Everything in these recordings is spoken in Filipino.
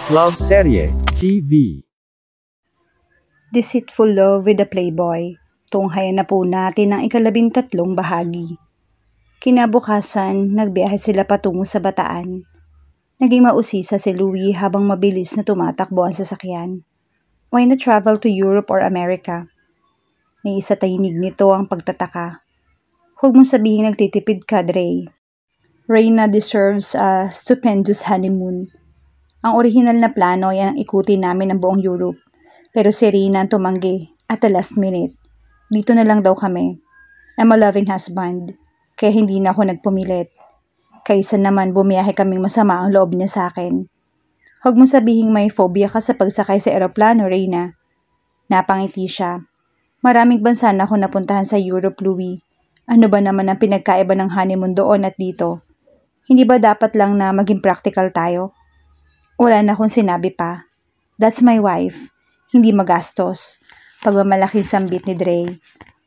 Love Serye TV. Deceitful Love with the Playboy. Tunghayan na po natin ang 13 bahagi. Kinabukasan, nagbiyahe sila patungo sa Bataan. Naging mausisa si Louie habang mabilis na tumatakbo ang sasakyan. Why not travel to Europe or America? May isa tayinig nito ang pagtataka. Huwag mong sabihin nagtitipid ka, Dre. Reyna deserves a stupendous honeymoon. Ang orihinal na plano ay ang ikutin namin ang buong Europe. Pero si Reyna ang tumanggi at the last minute. Dito na lang daw kami. I'm a loving husband, kaya hindi na ako nagpumilit. Kaysa naman bumiyahe kaming masama ang loob niya sa akin. Huwag mo sabihing may phobia ka sa pagsakay sa eroplano, Reyna. Napangiti siya. Maraming bansa na ako napuntahan sa Europe, Louie. Ano ba naman ang pinagkaiba ng honeymoon doon at dito? Hindi ba dapat lang na maging practical tayo? Wala na akong sinabi pa. That's my wife. Hindi magastos. Pagmamalaking sambit ni Dre.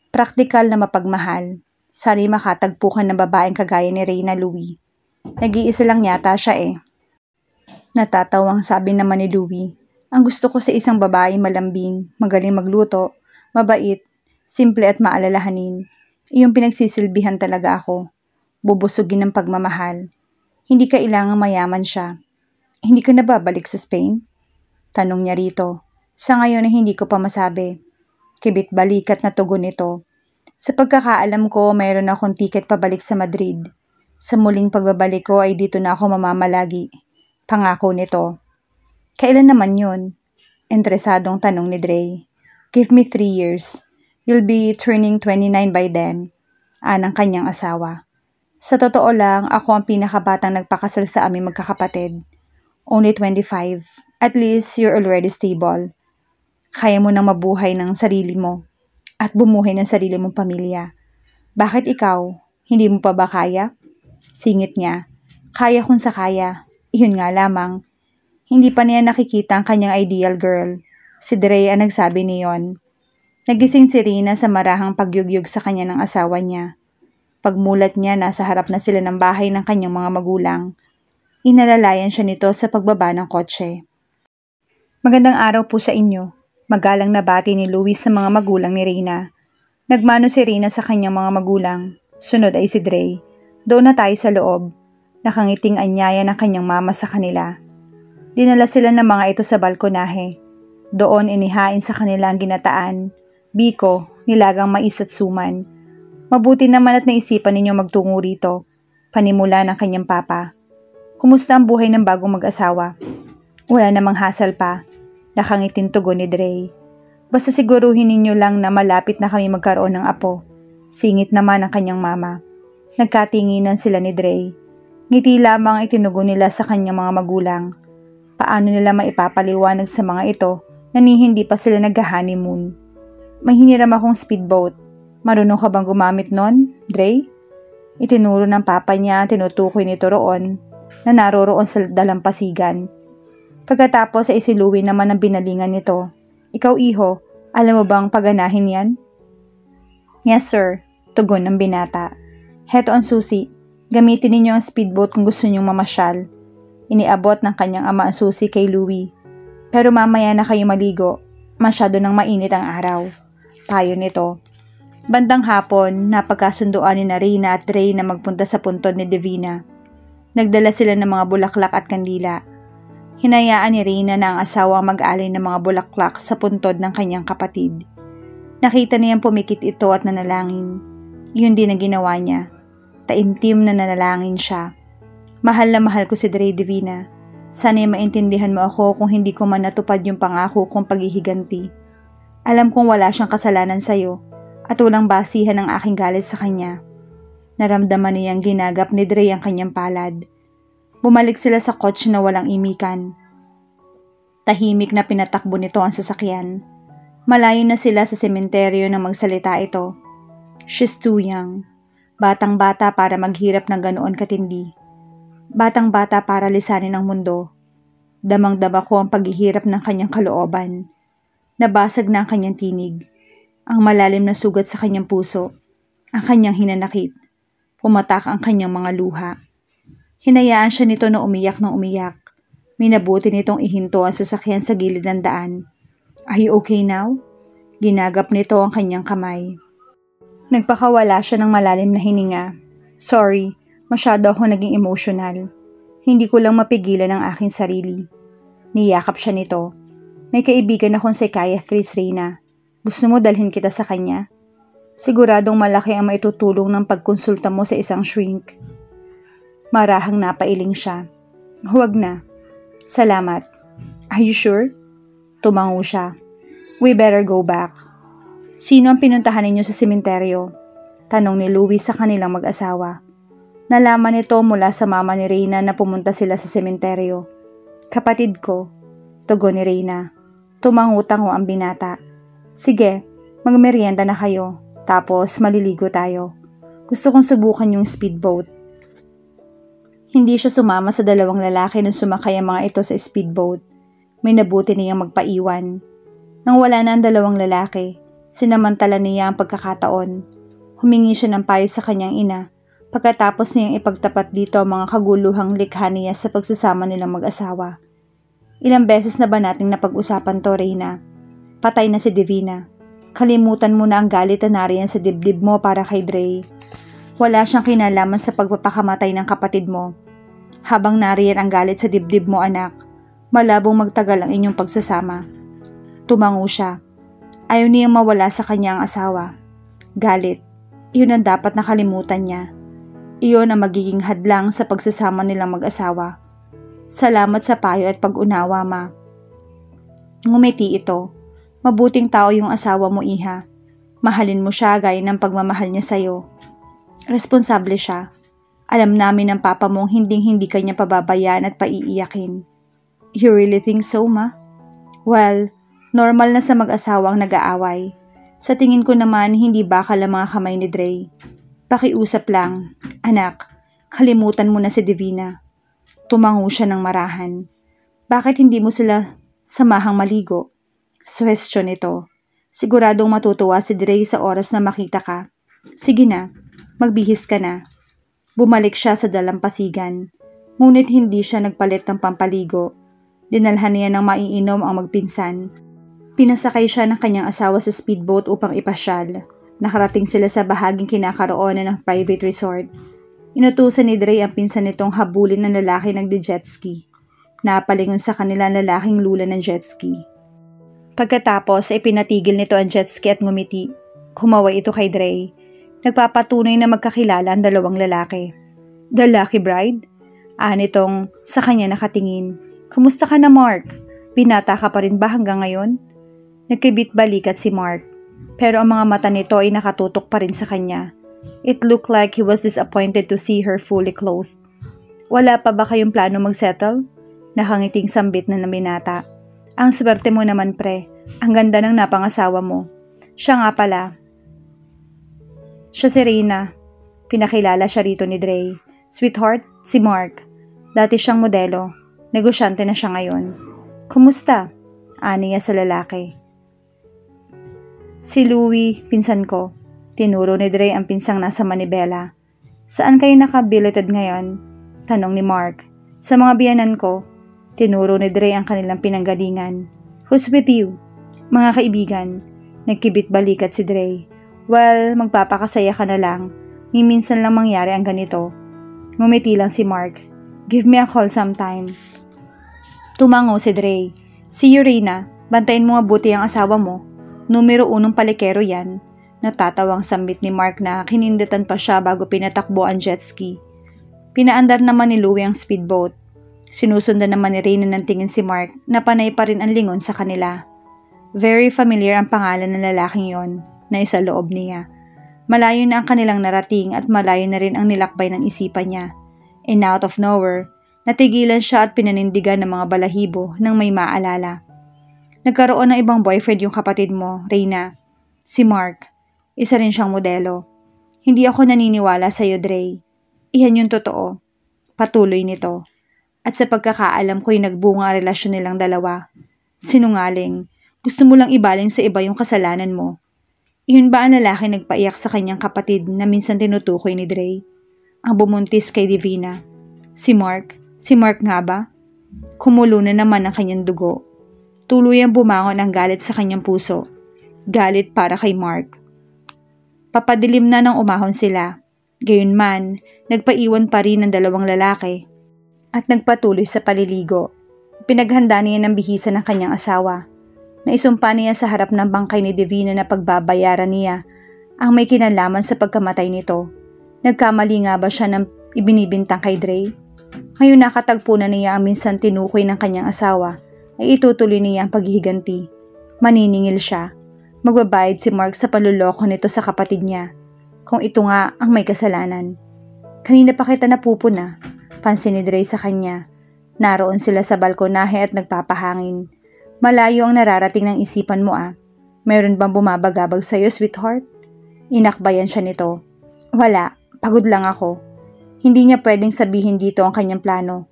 Praktikal na mapagmahal. Sana'y makatagpo ka ng babaeng kagaya ni Reyna, Louie. Nag-iisa lang yata siya eh. Natatawang sabi naman ni Louie. Ang gusto ko sa isang babae malambing, magaling magluto, mabait, simple at maalalahanin. Iyong pinagsisilbihan talaga ako. Bubusugin ng pagmamahal. Hindi kailangang mayaman siya. Hindi ka na babalik sa Spain? Tanong niya rito. Sa ngayon ay hindi ko pa masabi. Kibit-balikat na tugon nito. Sa pagkakaalam ko, mayroon akong tiket pabalik sa Madrid. Sa muling pagbabalik ko ay dito na ako mamamalagi. Pangako nito. Kailan naman yun? Interesadong tanong ni Dre. Give me 3 years. You'll be turning 29 by then. Anang kanyang asawa. Sa totoo lang, ako ang pinakabatang nagpakasal sa aming magkakapatid. Only 25. At least you're already stable. Kaya mo nang mabuhay ng sarili mo at bumuhay ng sarili mong pamilya. Bakit ikaw? Hindi mo pa ba kaya? Singit niya. Kaya kung sa kaya. Iyon nga lamang. Hindi pa niya nakikita ang kanyang ideal girl. Si Dre ang nagsabi niyon. Nagising si Reyna sa marahang pagyugyug sa kanya ng asawa niya. Pagmulat niya, nasa harap na sila ng bahay ng kanyang mga magulang. Inalalayan siya nito sa pagbaba ng kotse. Magandang araw po sa inyo. Magalang na bati ni Louie sa mga magulang ni Reyna. Nagmano si Reyna sa kanyang mga magulang. Sunod ay si Dre. Doon na tayo sa loob. Nakangiting anyaya ng kanyang mama sa kanila. Dinala sila ng mga ito sa balkonahe. Doon inihain sa kanila ang ginataan, biko, nilagang mais at suman. Mabuti naman at naisipan ninyo magtungo rito. Panimula ng kanyang papa. Kumusta ang buhay ng bagong mag-asawa? Wala namang hassle pa. Nakangitin tugon ni Dre. Basta siguruhin ninyo lang na malapit na kami magkaroon ng apo. Singit naman ang kanyang mama. Nagkatinginan sila ni Dre. Ngiti lamang itinugon nila sa kanyang mga magulang. Paano nila maipapaliwanag sa mga ito na hindi pa sila nag-honeymoon? May hiniram akong speedboat. Marunong ka bang gumamit nun, Dre? Itinuro ng papa niya, tinutukoy nito roon na naroroon sa dalampasigan. Pagkatapos ay si Louie naman ang binalingan nito. Ikaw iho, alam mo bang paganahin yan? Yes sir, tugon ng binata. Heto ang susi, gamitin ninyo ang speedboat kung gusto nyong mamasyal. Iniabot ng kanyang ama ang susi kay Louie. Pero mamaya na kayo maligo, masyado nang mainit ang araw. Payo nito. Bandang hapon, napagkasunduan ni Reyna at Dre na magpunta sa puntod ni Divina. Nagdala sila ng mga bulaklak at kandila. Hinayaan ni Reyna na ang asawa mag-alay ng mga bulaklak sa puntod ng kanyang kapatid. Nakita niyang pumikit ito at nanalangin. Iyon din ang ginawa niya. Taimtim na nanalangin siya. Mahal na mahal ko si Dre, Divina. Sana'y maintindihan mo ako kung hindi ko man natupad yung pangako kong paghihiganti. Alam kong wala siyang kasalanan sa'yo at walang basihan ang aking galit sa kanya. Naramdaman niyang ginagap ni Dre ang kanyang palad. Bumalik sila sa kotse na walang imikan. Tahimik na pinatakbo nito ang sasakyan. Malayo na sila sa sementeryo nang magsalita ito. She's too young. Batang-bata para maghirap ng ganoon katindi. Batang-bata para lisanin ang mundo. Damang-dama ko ang paghihirap ng kanyang kalooban. Nabasag na ang kanyang tinig. Ang malalim na sugat sa kanyang puso. Ang kanyang hinanakit. Pumatak ang kanyang mga luha. Hinayaan siya nito na umiyak ng umiyak. Minabuti nitong ihinto ang sasakyan sa gilid ng daan. "Are you okay now?" Ginagap nito ang kanyang kamay. Nagpakawala siya ng malalim na hininga. "Sorry, masyado ako naging emotional. Hindi ko lang mapigilan ang aking sarili." Niyakap siya nito. "May kaibigan akong psychiatrist, Reyna. Gusto mo dalhin kita sa kanya? Siguradong malaki ang maitutulong ng pagkonsulta mo sa isang shrink." Marahang napailing siya. "Huwag na. Salamat." "Are you sure?" Tumango siya. "We better go back." "Sino ang pinuntahan ninyo sa sementeryo?" Tanong ni Louie sa kanilang mag-asawa. Nalaman nito mula sa mama ni Reyna na pumunta sila sa sementeryo. "Kapatid ko," tugon ni Reyna. Tumango-tango ang binata. "Sige, magmerienda na kayo, tapos maliligo tayo. Gusto kong subukan yung speedboat." Hindi siya sumama sa dalawang lalaki na sumakay ang mga ito sa speedboat. May nabuti niyang magpaiwan. Nang wala na ang dalawang lalaki, sinamantala niya ang pagkakataon. Humingi siya ng payo sa kanyang ina, pagkatapos niyang ipagtapat dito ang mga kaguluhang likha niya sa pagsasama nilang mag-asawa. "Ilang beses na ba nating napag-usapan to, Reyna? Patay na si Divina. Kalimutan mo na ang galit na nariyan sa dibdib mo para kay Dre. Wala siyang kinalaman sa pagpapakamatay ng kapatid mo. Habang nariyan ang galit sa dibdib mo, anak, malabong magtagal ang inyong pagsasama." Tumango siya. Ayaw niyang mawala sa kanya ang asawa. Galit. Iyon ang dapat nakalimutan niya. Iyon ang magiging hadlang sa pagsasama nilang mag-asawa. "Salamat sa payo at pag-unawa, ma." Ngumiti ito. "Mabuting tao yung asawa mo, iha. Mahalin mo siya gaya ng pagmamahal niya sa'yo. Responsable siya. Alam namin ng papa mong hinding-hindi kanya pababayaan at paiiyakin." "You really think so, ma?" "Well, normal na sa mag-asawang nag-aaway. Sa tingin ko naman hindi bakal ang mga kamay ni Dre. Pakiusap lang, anak, kalimutan mo na si Divina." Tumango siya ng marahan. "Bakit hindi mo sila samahang maligo?" Suhestyon nito. "Siguradong matutuwa si Dre sa oras na makita ka. Sige na, magbihis ka na." Bumalik siya sa dalampasigan. Ngunit hindi siya nagpalit ng pampaligo. Dinalhan niya ng maiinom ang magpinsan. Pinasakay siya ng kanyang asawa sa speedboat upang ipasyal. Nakarating sila sa bahaging kinakaroonan ng private resort. Inutusan ni Dre ang pinsan nitong habulin ng lalaki nagde-jetski. Napalingon sa kanila ang lalaking lula ng jetski. Pagkatapos ay pinatigil nito ang jetski at ngumiti. Kumaway ito kay Dre. Nagpapatunay na magkakilala ang dalawang lalaki. "The lucky bride?" Nitong sa kanya nakatingin. "Kumusta ka na, Mark? Binata ka pa rin ba hanggang ngayon?" Nagkibit-balikat si Mark, pero ang mga mata nito ay nakatutok pa rin sa kanya. It looked like he was disappointed to see her fully clothed. "Wala pa ba kayong plano mag-settle?" Nakangiting sambit na binata. "Ang swerte mo naman, pre. Ang ganda ng napangasawa mo." "Siya nga pala. Siya si Reyna." Pinakilala siya rito ni Dre. "Sweetheart, si Mark. Dati siyang modelo. Negosyante na siya ngayon." "Kumusta?" Ani niya sa lalaki. "Si Louie, pinsan ko." Tinuro ni Dre ang pinsang nasa manibela. "Saan kayo nakabilleted ngayon?" Tanong ni Mark. "Sa mga biyanan ko." Tinuro ni Dre ang kanilang pinanggalingan. "Who's with you?" "Mga kaibigan." Nagkibit-balikat si Dre. "Well, magpapakasaya ka na lang. Ni minsan lang mangyari ang ganito." Ngumiti lang si Mark. "Give me a call sometime." Tumango si Dre. "See you, Reyna. Bantayin mo mabuti ang asawa mo. Numero 1 palikero yan." Natatawang sambit ni Mark na kinindatan pa siya bago pinatakbo ang jet ski. Pinaandar naman ni Louie ang speedboat. Sinusundan naman ni Reyna ng tingin si Mark na panay pa rin ang lingon sa kanila. Very familiar ang pangalan ng lalaking yon na isa loob niya. Malayo na ang kanilang narating at malayo na rin ang nilakbay ng isipan niya. And out of nowhere, natigilan siya at pinanindigan ng mga balahibo nang may maalala. "Nagkaroon ng ibang boyfriend yung kapatid mo, Reyna. Si Mark. Isa rin siyang modelo. Hindi ako naniniwala sa'yo, Dre. Iyan yung totoo." Patuloy nito. "At sa pagkakaalam ko'y nagbunga ang relasyon nilang dalawa. Sinungaling. Gusto mo lang ibaling sa iba yung kasalanan mo." Iyon ba ang lalaki nagpaiyak sa kanyang kapatid na minsan tinutukoy ni Dre? Ang bumuntis kay Divina. Si Mark nga ba? Kumulo na naman ang kanyang dugo. Tuluyang bumangon ang galit sa kanyang puso. Galit para kay Mark. Papadilim na nang umahon sila. Gayunman, nagpaiwan pa rin ang dalawang lalaki at nagpatuloy sa paliligo. Pinaghanda niya ng bihisan ng kanyang asawa. Naisumpa niya sa harap ng bangkay ni Divina na pagbabayaran niya ang may kinalaman sa pagkamatay nito. Nagkamali nga ba siya ng ibinibintang kay Dre? Ngayon nakatagpo na niya ang minsan tinukoy ng kanyang asawa, ay itutuloy niya ang paghihiganti. Maniningil siya. Magbabayad si Mark sa panluloko nito sa kapatid niya. Kung ito nga ang may kasalanan. Kanina pa kita napupuna, pansin ni Dre sa kanya. Naroon sila sa balkonahe at nagpapahangin. Malayo ang nararating ng isipan mo Mayroon bang bumabagabag sa'yo, sweetheart? Inakbayan siya nito. Wala, pagod lang ako. Hindi niya pwedeng sabihin dito ang kanyang plano.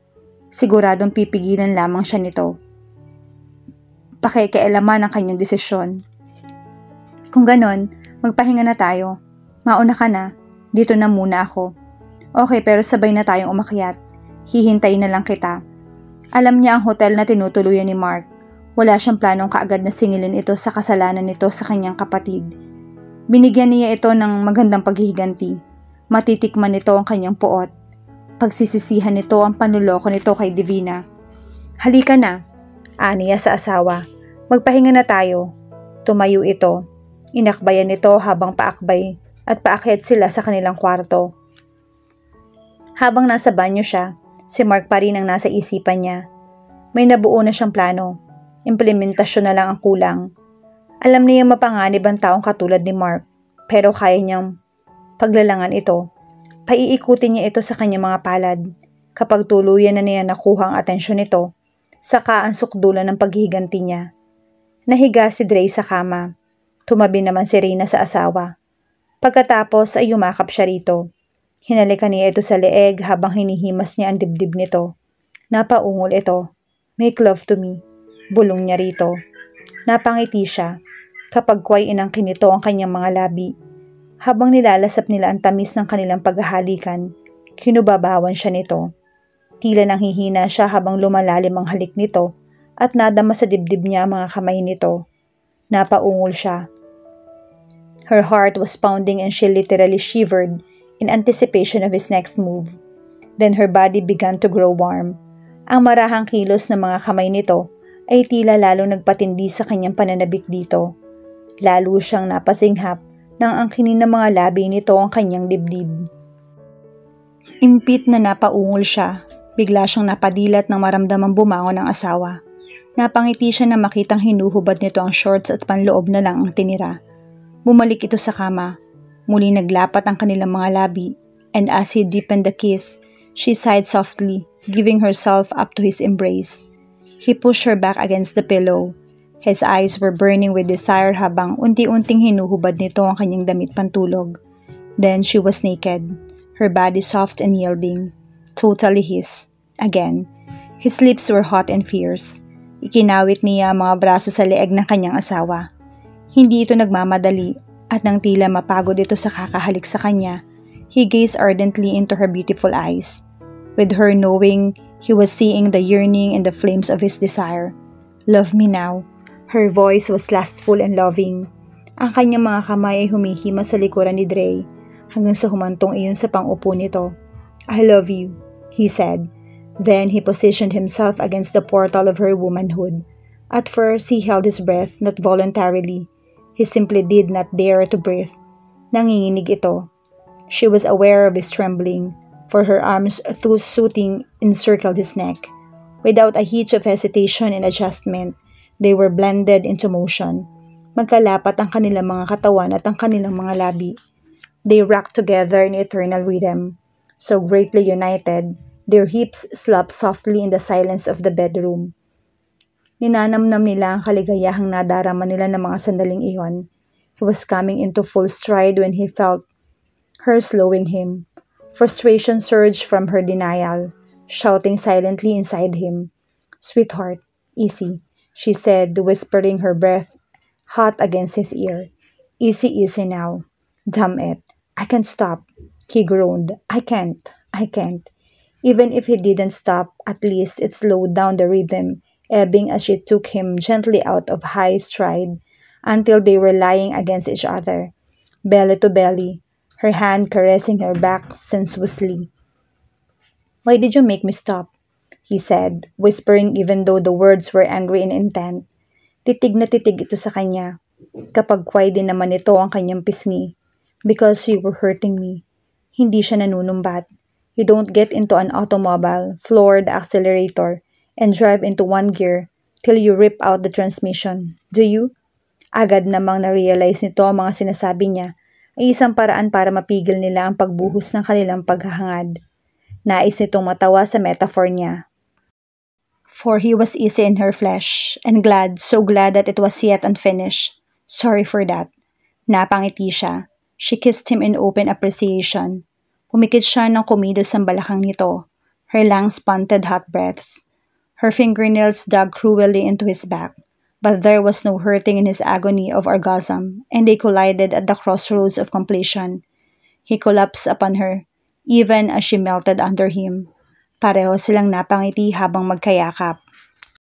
Siguradong pipigilan lamang siya nito. Pakikialaman ang kanyang desisyon. Kung ganon, magpahinga na tayo. Mauna ka na. Dito na muna ako. Okay, pero sabay na tayong umakyat. Hihintayin na lang kita. Alam niya ang hotel na tinutuluyan ni Mark. Wala siyang planong kaagad na singilin ito sa kasalanan nito sa kanyang kapatid. Binigyan niya ito ng magandang paghihiganti. Matitikman nito ang kanyang puot. Pagsisisihan nito ang panluloko nito kay Divina. Halika na, aniya sa asawa. Magpahinga na tayo. Tumayo ito. Inakbayan nito habang paakbay at paakyat sila sa kanilang kwarto. Habang nasa banyo siya, si Mark pa rin ang nasa isipan niya. May nabuo na siyang plano. Implementasyon na lang ang kulang. Alam niya mapanganib ang taong katulad ni Mark, pero kaya niyang paglalangan ito. Paiikutin niya ito sa kanyang mga palad. Kapag tuluyan na niya nakuha ang atensyon nito, saka ang sukdulan ng paghihiganti niya. Nahiga si Dre sa kama. Tumabi naman si Reyna sa asawa. Pagkatapos ay yumakap siya rito. Hinalikan niya ito sa leeg habang hinihimas niya ang dibdib nito. Napaungol ito. Make love to me. Bulong niya rito. Napangiti siya. Kapag kway inangkin nito ang kanyang mga labi. Habang nilalasap nila ang tamis ng kanilang paghahalikan, kinubabawan siya nito. Tila nang hihina siya habang lumalalim ang halik nito at nadama sa dibdib niya ang mga kamay nito. Napaungol siya. Her heart was pounding and she literally shivered in anticipation of his next move. Then her body began to grow warm. Ang marahang kilos ng mga kamay nito ay tila lalo nagpatindi sa kanyang pananabik dito. Lalo siyang napasinghap nang angkinin ng mga labi nito ang kanyang dibdib. Impit na napaungol siya. Bigla siyang napadilat nang maramdamang bumangon ng asawa. Napangiti siya na makitang hinuhubad nito ang shorts at panloob na lang ang tinira. Bumalik ito sa kama. Muli naglapat ang kanilang mga labi, and as he deepened the kiss, she sighed softly, giving herself up to his embrace. He pushed her back against the pillow. His eyes were burning with desire habang unti-unting hinuhubad nito ang kanyang damit pantulog. Then she was naked, her body soft and yielding, totally his. Again, his lips were hot and fierce. Ikinawit niya ang mga braso sa leeg ng kanyang asawa. Hindi ito nagmamadali at nang tila mapagod ito sa kakahalik sa kanya, he gazed ardently into her beautiful eyes. With her knowing, he was seeing the yearning and the flames of his desire. Love me now. Her voice was lustful and loving. Ang kanyang mga kamay ay humihima sa likuran ni Dre hanggang sa humantong iyon sa pang-upo nito. I love you, he said. Then he positioned himself against the portal of her womanhood. At first, he held his breath, not voluntarily. He simply did not dare to breathe. Nanginginig ito. She was aware of his trembling, for her arms through suiting encircled his neck. Without a hitch of hesitation and adjustment, they were blended into motion. Magkalapat ang kanilang mga katawan at ang kanilang mga labi. They rocked together in eternal rhythm. So greatly united, their hips slapped softly in the silence of the bedroom. Ninanamnam nila ang kaligayahang nadarama nila ng mga sandaling iyon. He was coming into full stride when he felt her slowing him. Frustration surged from her denial, shouting silently inside him. Sweetheart, easy, she said, whispering her breath hot against his ear. Easy, easy now. Damn it. I can't stop. He groaned. I can't. Even if he didn't stop, at least it slowed down the rhythm, ebbing as she took him gently out of high stride until they were lying against each other, belly to belly, her hand caressing her back sensuously. "Why did you make me stop?" he said, whispering even though the words were angry in intent. Titig na titig ito sa kanya. Kapag quiet din naman ito ang kanyang pisngi. "Because you were hurting me." Hindi siya nanunumbat. "You don't get into an automobile, floor the accelerator, and drive into one gear till you rip out the transmission, do you?" Agad namang na-realize nito ang mga sinasabi niya ay isang paraan para mapigil nila ang pagbuhos ng kanilang paghahangad. Nais nitong matawa sa metaphor niya. For he was easy in her flesh, and glad, so glad that it was yet unfinished. "Sorry for that." Napangiti siya. She kissed him in open appreciation. Pumikit siya ng kumilos ang balakang nito. Her lungs panted hot breaths. Her fingernails dug cruelly into his back. But there was no hurting in his agony of orgasm, and they collided at the crossroads of completion. He collapsed upon her, even as she melted under him. Pareho silang napangiti habang magkayakap.